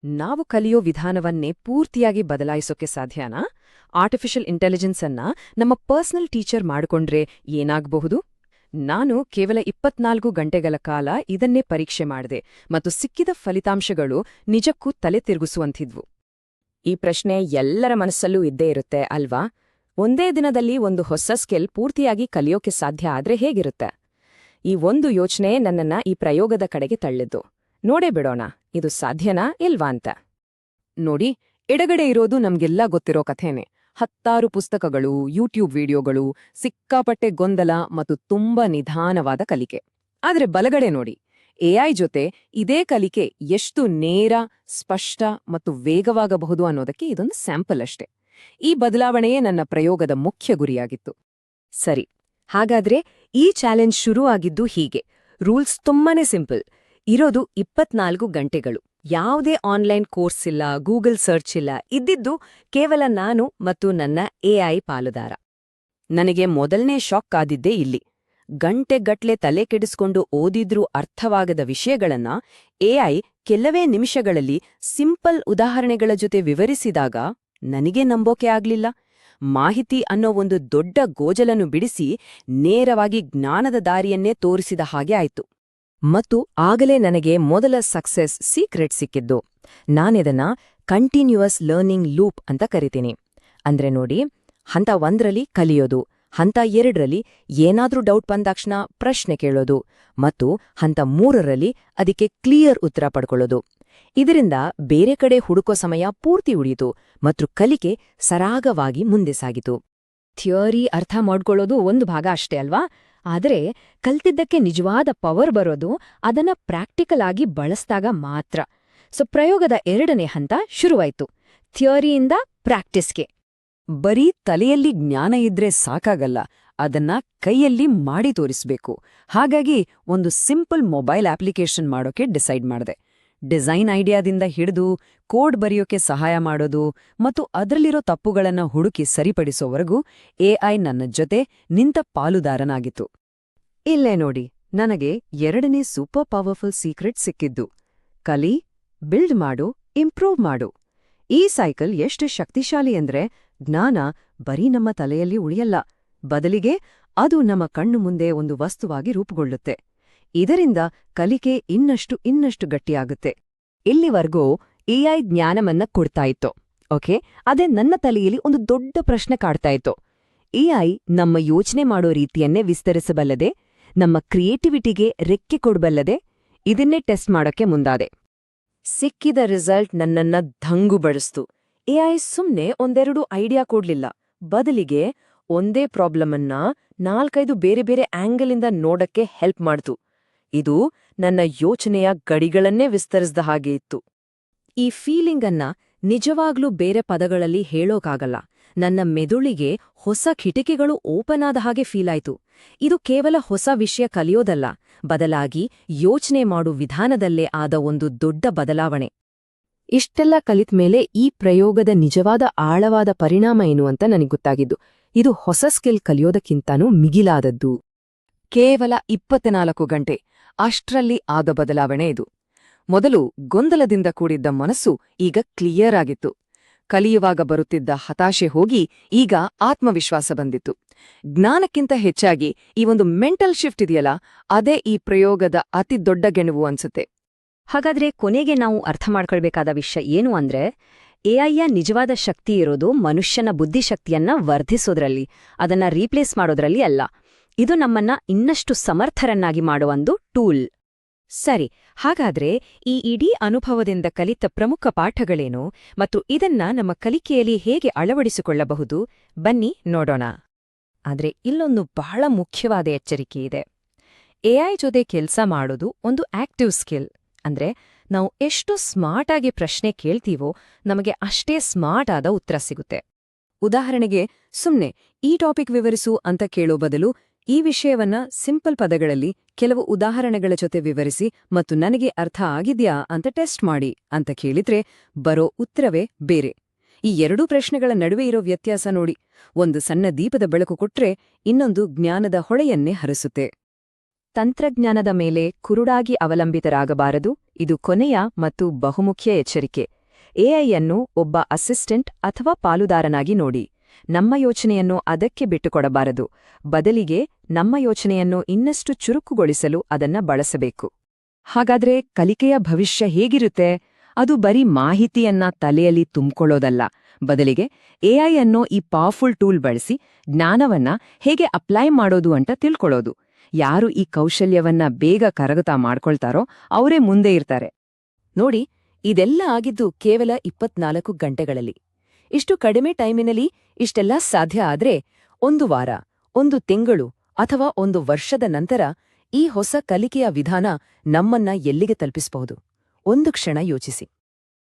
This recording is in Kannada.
ನಾವು ಕಲಿಯೋ ವಿಧಾನವನ್ನೇ ಪೂರ್ತಿಯಾಗಿ ಬದಲಾಯಿಸೋಕೆ ಸಾಧ್ಯನಾ? ಆರ್ಟಿಫಿಷಿಯಲ್ ಇಂಟೆಲಿಜೆನ್ಸ್ ಅನ್ನ ನಮ್ಮ ಪರ್ಸನಲ್ ಟೀಚರ್ ಮಾಡಿಕೊಂಡ್ರೆ ಏನಾಗಬಹುದು? ನಾನು ಕೇವಲ 24 ಗಂಟೆಗಳ ಕಾಲ ಇದನ್ನೇ ಪರೀಕ್ಷೆ ಮಾಡಿದೆ ಮತ್ತು ಸಿಕ್ಕಿದ ಫಲಿತಾಂಶಗಳು ನಿಜಕ್ಕೂ ತಲೆ ತಿರುಗಿಸುವಂತಿದ್ವು. ಈ ಪ್ರಶ್ನೆ ಎಲ್ಲರ ಮನಸ್ಸಲ್ಲೂ ಇದ್ದೇ ಇರುತ್ತೆ ಅಲ್ವಾ? ಒಂದೇ ದಿನದಲ್ಲಿ ಒಂದು ಹೊಸ ಸ್ಕಿಲ್ ಪೂರ್ತಿಯಾಗಿ ಕಲಿಯೋಕೆ ಸಾಧ್ಯ ಆದ್ರೆ ಹೇಗಿರುತ್ತೆ? ಈ ಒಂದು ಯೋಚನೆ ನನ್ನನ್ನ ಈ ಪ್ರಯೋಗದ ಕಡೆಗೆ ತಳ್ಳಿದ್ದು. ನೋಡೇ ಬಿಡೋಣ, ಇದು ಸಾಧ್ಯನಾ ಇಲ್ವಾ ಅಂತ. ನೋಡಿ, ಎಡಗಡೆ ಇರೋದು ನಮ್ಗೆಲ್ಲ ಗೊತ್ತಿರೋ ಕಥೆನೇ. 10 ಪುಸ್ತಕಗಳು, ಯೂಟ್ಯೂಬ್ ವಿಡಿಯೋಗಳು, ಸಿಕ್ಕಾಪಟ್ಟೆ ಗೊಂದಲ ಮತ್ತು ತುಂಬಾ ನಿಧಾನವಾದ ಕಲಿಕೆ. ಆದ್ರೆ ಬಲಗಡೆ ನೋಡಿ, ಎಐ ಜೊತೆ ಇದೇ ಕಲಿಕೆ ಎಷ್ಟು ನೇರ, ಸ್ಪಷ್ಟ ಮತ್ತು ವೇಗವಾಗಬಹುದು ಅನ್ನೋದಕ್ಕೆ ಇದೊಂದು ಸ್ಯಾಂಪಲ್ ಅಷ್ಟೆ. ಈ ಬದಲಾವಣೆಯೇ ನನ್ನ ಪ್ರಯೋಗದ ಮುಖ್ಯ ಗುರಿಯಾಗಿತ್ತು. ಸರಿ, ಹಾಗಾದ್ರೆ ಈ ಚಾಲೆಂಜ್ ಶುರು ಆಗಿದ್ದು ಹೀಗೆ. ರೂಲ್ಸ್ ತುಂಬಾನೇ ಸಿಂಪಲ್. ಇರೋದು 24 ಗಂಟೆಗಳು. ಯಾವುದೇ ಆನ್ಲೈನ್ ಕೋರ್ಸ್ ಇಲ್ಲ, ಗೂಗಲ್ ಸರ್ಚ್ ಇಲ್ಲ. ಇದ್ದಿದ್ದು ಕೇವಲ ನಾನು ಮತ್ತು ನನ್ನ ಎಐ ಪಾಲುದಾರ. ನನಗೆ ಮೊದಲನೇ ಶಾಕ್ ಆದಿದ್ದೇ ಇಲ್ಲಿ. ಗಂಟೆಗಟ್ಲೆ ತಲೆ ಕೆಡಿಸ್ಕೊಂಡು ಓದಿದ್ರೂ ಅರ್ಥವಾಗದ ವಿಷಯಗಳನ್ನ ಎಐ ಕೆಲವೇ ನಿಮಿಷಗಳಲ್ಲಿ ಸಿಂಪಲ್ ಉದಾಹರಣೆಗಳ ಜೊತೆ ವಿವರಿಸಿದಾಗ ನನಗೇ ನಂಬೋಕೆ ಆಗ್ಲಿಲ್ಲ. ಮಾಹಿತಿ ಅನ್ನೋ ಒಂದು ದೊಡ್ಡ ಗೋಜಲನ್ನು ಬಿಡಿಸಿ ನೇರವಾಗಿ ಜ್ಞಾನದ ದಾರಿಯನ್ನೇ ತೋರಿಸಿದ ಹಾಗೆ ಆಯ್ತು. ಮತ್ತು ಆಗಲೇ ನನಗೆ ಮೊದಲ ಸಕ್ಸೆಸ್ ಸೀಕ್ರೆಟ್ ಸಿಕ್ಕಿದ್ದು. ನಾನಿದನ್ನ ಕಂಟಿನ್ಯೂಯಸ್ ಲರ್ನಿಂಗ್ ಲೂಪ್ ಅಂತ ಕರಿತೀನಿ. ಅಂದ್ರೆ ನೋಡಿ, ಹಂತ 1ರಲ್ಲಿ ಕಲಿಯೋದು, ಹಂತ 2ರಲ್ಲಿ ಏನಾದ್ರೂ ಡೌಟ್ ಬಂದಾಕ್ಷಣ ಪ್ರಶ್ನೆ ಕೇಳೋದು, ಮತ್ತು ಹಂತ 3ರಲ್ಲಿ ಅದಕ್ಕೆ ಕ್ಲಿಯರ್ ಉತ್ತರ ಪಡ್ಕೊಳ್ಳೋದು. ಇದರಿಂದ ಬೇರೆ ಕಡೆ ಹುಡುಕೋ ಸಮಯ ಪೂರ್ತಿ ಉಳಿಯಿತು ಮತ್ತು ಕಲಿಕೆ ಸರಾಗವಾಗಿ ಮುಂದೆ ಸಾಗಿತು. ಥಿಯರಿ ಅರ್ಥ ಮಾಡ್ಕೊಳ್ಳೋದು ಒಂದು ಭಾಗ ಅಷ್ಟೇ ಅಲ್ವಾ? ಆದರೆ ಕಲ್ತಿದ್ದಕ್ಕೆ ನಿಜವಾದ ಪವರ್ ಬರೋದು ಅದನ್ನ ಪ್ರಾಕ್ಟಿಕಲ್ ಆಗಿ ಬಳಸ್ದಾಗ ಮಾತ್ರ. ಪ್ರಯೋಗದ 2ನೇ ಹಂತ ಶುರುವಾಯ್ತು. ಥಿಯರಿಯಿಂದ ಪ್ರಾಕ್ಟೀಸ್ಗೆ. ಬರೀ ತಲೆಯಲ್ಲಿ ಜ್ಞಾನ ಇದ್ರೆ ಸಾಕಾಗಲ್ಲ, ಅದನ್ನ ಕೈಯಲ್ಲಿ ಮಾಡಿ ತೋರಿಸ್ಬೇಕು. ಹಾಗಾಗಿ ಒಂದು ಸಿಂಪಲ್ ಮೊಬೈಲ್ ಅಪ್ಲಿಕೇಶನ್ ಮಾಡೋಕೆ ಡಿಸೈಡ್ ಮಾಡಿದೆ. ಡಿಸೈನ್ ಐಡಿಯಾದಿಂದ ಹಿಡಿದು ಕೋಡ್ ಬರೆಯೋಕೆ ಸಹಾಯ ಮಾಡೋದು ಮತ್ತು ಅದರಲ್ಲಿರೋ ತಪ್ಪುಗಳನ್ನ ಹುಡುಕಿ ಸರಿಪಡಿಸೋವರೆಗೂ ಎಐ ನನ್ನ ಜೊತೆ ನಿಂತ ಪಾಲುದಾರನಾಗಿತ್ತು. ಇಲ್ಲೇ ನೋಡಿ, ನನಗೆ 2ನೇ ಸೂಪರ್ ಪವರ್ಫುಲ್ ಸೀಕ್ರೆಟ್ ಸಿಕ್ಕಿದ್ದು. ಕಲಿ, ಬಿಲ್ಡ್ ಮಾಡು, ಇಂಪ್ರೂವ್ ಮಾಡು. ಈ ಸೈಕಲ್ ಎಷ್ಟು ಶಕ್ತಿಶಾಲಿ ಅಂದ್ರೆ, ಜ್ಞಾನ ಬರೀ ನಮ್ಮ ತಲೆಯಲ್ಲಿ ಉಳಿಯಲ್ಲ, ಬದಲಿಗೆ ಅದು ನಮ್ಮ ಕಣ್ಣು ಮುಂದೆ ಒಂದು ವಸ್ತುವಾಗಿ ರೂಪುಗೊಳ್ಳುತ್ತೆ. ಇದರಿಂದ ಕಲಿಕೆ ಇನ್ನಷ್ಟು ಗಟ್ಟಿಯಾಗುತ್ತೆ. ಇಲ್ಲಿವರೆಗೂ ಎಐ ಜ್ಞಾನವನ್ನ ಕೊಡ್ತಾಯಿತ್ತು. ಓಕೆ, ಅದೇ ನನ್ನ ತಲೆಯಲ್ಲಿ ಒಂದು ದೊಡ್ಡ ಪ್ರಶ್ನೆ ಕಾಡ್ತಾಯಿತ್ತು. ಎಐ ನಮ್ಮ ಯೋಚನೆ ಮಾಡೋ ರೀತಿಯನ್ನೇ ವಿಸ್ತರಿಸಬಲ್ಲದೆ, ನಮ್ಮ ಕ್ರಿಯೇಟಿವಿಟಿಗೆ ರೆಕ್ಕೆ ಕೊಡಬಲ್ಲದೆ? ಇದನ್ನೇ ಟೆಸ್ಟ್ ಮಾಡೋಕ್ಕೆ ಮುಂದಾದೆ. ಸಿಕ್ಕಿದ ರಿಸಲ್ಟ್ ನನ್ನನ್ನ ದಂಗುಬಡಿಸ್ತು. ಎಐ ಸುಮ್ನೆ ಒಂದೆರಡು ಐಡಿಯಾ ಕೊಡ್ಲಿಲ್ಲ, ಬದಲಿಗೆ ಒಂದೇ ಪ್ರಾಬ್ಲಮನ್ನ 4-5 ಬೇರೆ ಬೇರೆ ಆಂಗಲಿಂದ ನೋಡಕ್ಕೆ ಹೆಲ್ಪ್ ಮಾಡ್ತು. ಇದು ನನ್ನ ಯೋಚನೆಯ ಗಡಿಗಳನ್ನೇ ವಿಸ್ತರಿಸಿದ ಹಾಗೆ ಇತ್ತು. ಈ ಫೀಲಿಂಗನ್ನ ನಿಜವಾಗ್ಲೂ ಬೇರೆ ಪದಗಳಲ್ಲಿ ಹೇಳೋಕಾಗಲ್ಲ. ನನ್ನ ಮೆದುಳಿಗೆ ಹೊಸ ಕಿಟಿಕಿಗಳು ಓಪನ್ ಆದ ಹಾಗೆ ಫೀಲಾಯ್ತು. ಇದು ಕೇವಲ ಹೊಸ ವಿಷಯ ಕಲಿಯೋದಲ್ಲ, ಬದಲಾಗಿ ಯೋಚನೆ ಮಾಡೋ ವಿಧಾನದಲ್ಲೇ ಆದ ಒಂದು ದೊಡ್ಡ ಬದಲಾವಣೆ. ಇಷ್ಟೆಲ್ಲ ಕಲಿತ್ಮೇಲೆ ಈ ಪ್ರಯೋಗದ ನಿಜವಾದ ಆಳವಾದ ಪರಿಣಾಮ ಏನು ಅಂತ ನನಗೆ ಗೊತ್ತಾಗಿದ್ದು. ಇದು ಹೊಸ ಸ್ಕಿಲ್ ಕಲಿಯೋದಕ್ಕಿಂತನೂ ಮಿಗಿಲಾದದ್ದು. ಕೇವಲ 24 ಗಂಟೆ ಅಷ್ಟ್ರಲ್ಲಿ ಆದ ಬದಲಾವಣೆ ಇದು. ಮೊದಲು ಗೊಂದಲದಿಂದ ಕೂಡಿದ್ದ ಮನಸ್ಸು ಈಗ ಕ್ಲಿಯರ್ ಆಗಿತ್ತು. ಕಲಿಯುವಾಗ ಬರುತ್ತಿದ್ದ ಹತಾಶೆ ಹೋಗಿ ಈಗ ಆತ್ಮವಿಶ್ವಾಸ ಬಂದಿತ್ತು. ಜ್ಞಾನಕ್ಕಿಂತ ಹೆಚ್ಚಾಗಿ ಈ ಒಂದು ಮೆಂಟಲ್ ಶಿಫ್ಟ್ ಇದೆಯಲ್ಲ, ಅದೇ ಈ ಪ್ರಯೋಗದ ಅತಿ ದೊಡ್ಡ ಗೆಣುವು ಅನ್ಸುತ್ತೆ. ಹಾಗಾದ್ರೆ ಕೊನೆಗೆ ನಾವು ಅರ್ಥ ಮಾಡ್ಕೊಳ್ಬೇಕಾದ ವಿಷಯ ಏನು ಅಂದ್ರೆ, ಎಐಯ ನಿಜವಾದ ಶಕ್ತಿ ಇರೋದು ಮನುಷ್ಯನ ಬುದ್ಧಿಶಕ್ತಿಯನ್ನ ವರ್ಧಿಸೋದ್ರಲ್ಲಿ, ಅದನ್ನ ರೀಪ್ಲೇಸ್ ಮಾಡೋದ್ರಲ್ಲಿ ಅಲ್ಲ. ಇದು ನಮ್ಮನ್ನ ಇನ್ನಷ್ಟು ಸಮರ್ಥರನ್ನಾಗಿ ಮಾಡುವೊಂದು ಟೂಲ್. ಸರಿ, ಹಾಗಾದ್ರೆ ಈ ಇಡೀ ಅನುಭವದಿಂದ ಕಲಿತ ಪ್ರಮುಖ ಪಾಠಗಳೇನು ಮತ್ತು ಇದನ್ನ ನಮ್ಮ ಕಲಿಕೆಯಲ್ಲಿ ಹೇಗೆ ಅಳವಡಿಸಿಕೊಳ್ಳಬಹುದು? ಬನ್ನಿ ನೋಡೋಣ. ಆದ್ರೆ ಇಲ್ಲೊಂದು ಬಹಳ ಮುಖ್ಯವಾದ ಎಚ್ಚರಿಕೆ ಇದೆ. ಎಐ ಜೊತೆ ಕೆಲ್ಸ ಮಾಡೋದು ಒಂದು ಆಕ್ಟಿವ್ ಸ್ಕಿಲ್. ಅಂದ್ರೆ ನಾವು ಎಷ್ಟು ಸ್ಮಾರ್ಟ್ ಆಗಿ ಪ್ರಶ್ನೆ ಕೇಳ್ತೀವೋ ನಮಗೆ ಅಷ್ಟೇ ಸ್ಮಾರ್ಟ್ ಆದ ಉತ್ತರ ಸಿಗುತ್ತೆ. ಉದಾಹರಣೆಗೆ, ಸುಮ್ನೆ ಈ ಟಾಪಿಕ್ ವಿವರಿಸು ಅಂತ ಕೇಳೋ ಬದಲು ಈ ವಿಷಯವನ್ನ ಸಿಂಪಲ್ ಪದಗಳಲ್ಲಿ ಕೆಲವು ಉದಾಹರಣೆಗಳ ಜೊತೆ ವಿವರಿಸಿ ಮತ್ತು ನನಗೆ ಅರ್ಥ ಆಗಿದ್ಯಾ ಅಂತ ಟೆಸ್ಟ್ ಮಾಡಿ ಅಂತ ಕೇಳಿದ್ರೆ ಬರೋ ಉತ್ತರವೇ ಬೇರೆ. ಈ ಎರಡೂ ಪ್ರಶ್ನೆಗಳ ನಡುವೆ ಇರೋ ವ್ಯತ್ಯಾಸ ನೋಡಿ. ಒಂದು ಸಣ್ಣ ದೀಪದ ಬೆಳಕು ಕೊಟ್ರೆ ಇನ್ನೊಂದು ಜ್ಞಾನದ ಹೊಳೆಯನ್ನೇ ಹರಿಸುತ್ತೆ. ತಂತ್ರಜ್ಞಾನದ ಮೇಲೆ ಕುರುಡಾಗಿ ಅವಲಂಬಿತರಾಗಬಾರದು, ಇದು ಕೊನೆಯ ಮತ್ತು ಬಹುಮುಖ್ಯ ಎಚ್ಚರಿಕೆ. ಎಐಯನ್ನು ಒಬ್ಬ ಅಸಿಸ್ಟೆಂಟ್ ಅಥವಾ ಪಾಲುದಾರನಾಗಿ ನೋಡಿ. ನಮ್ಮ ಯೋಚನೆಯನ್ನು ಅದಕ್ಕೆ ಬಿಟ್ಟುಕೊಡಬಾರದು, ಬದಲಿಗೆ ನಮ್ಮ ಯೋಚನೆಯನ್ನು ಇನ್ನಷ್ಟು ಚುರುಕುಗೊಳಿಸಲು ಅದನ್ನ ಬಳಸಬೇಕು. ಹಾಗಾದ್ರೆ ಕಲಿಕೆಯ ಭವಿಷ್ಯ ಹೇಗಿರುತ್ತೆ? ಅದು ಬರೀ ಮಾಹಿತಿಯನ್ನ ತಲೆಯಲ್ಲಿ ತುಂಬ್ಕೊಳ್ಳೋದಲ್ಲ, ಬದಲಿಗೆ ಎಐ ಅನ್ನೋ ಈ ಪವರ್ಫುಲ್ ಟೂಲ್ ಬಳಸಿ ಜ್ಞಾನವನ್ನ ಹೇಗೆ ಅಪ್ಲೈ ಮಾಡೋದು ಅಂತ ತಿಳ್ಕೊಳ್ಳೋದು. ಯಾರು ಈ ಕೌಶಲ್ಯವನ್ನ ಬೇಗ ಕರಗತ ಮಾಡ್ಕೊಳ್ತಾರೋ ಅವರೇ ಮುಂದೆ ಇರ್ತಾರೆ. ನೋಡಿ, ಇದೆಲ್ಲ ಆಗಿದ್ದು ಕೇವಲ 24 ಗಂಟೆಗಳಲ್ಲಿ. ಇಷ್ಟು ಕಡಿಮೆ ಟೈಮಿನಲ್ಲಿ ಇಷ್ಟೆಲ್ಲ ಸಾಧ್ಯ ಆದ್ರೆ, ಒಂದು ವಾರ, ಒಂದು ತಿಂಗಳು ಅಥವಾ ಒಂದು ವರ್ಷದ ನಂತರ ಈ ಹೊಸ ಕಲಿಕೆಯ ವಿಧಾನ ನಮ್ಮನ್ನ ಎಲ್ಲಿಗೆ ತಲುಪಿಸಬಹುದು? ಒಂದು ಕ್ಷಣ ಯೋಚಿಸಿ.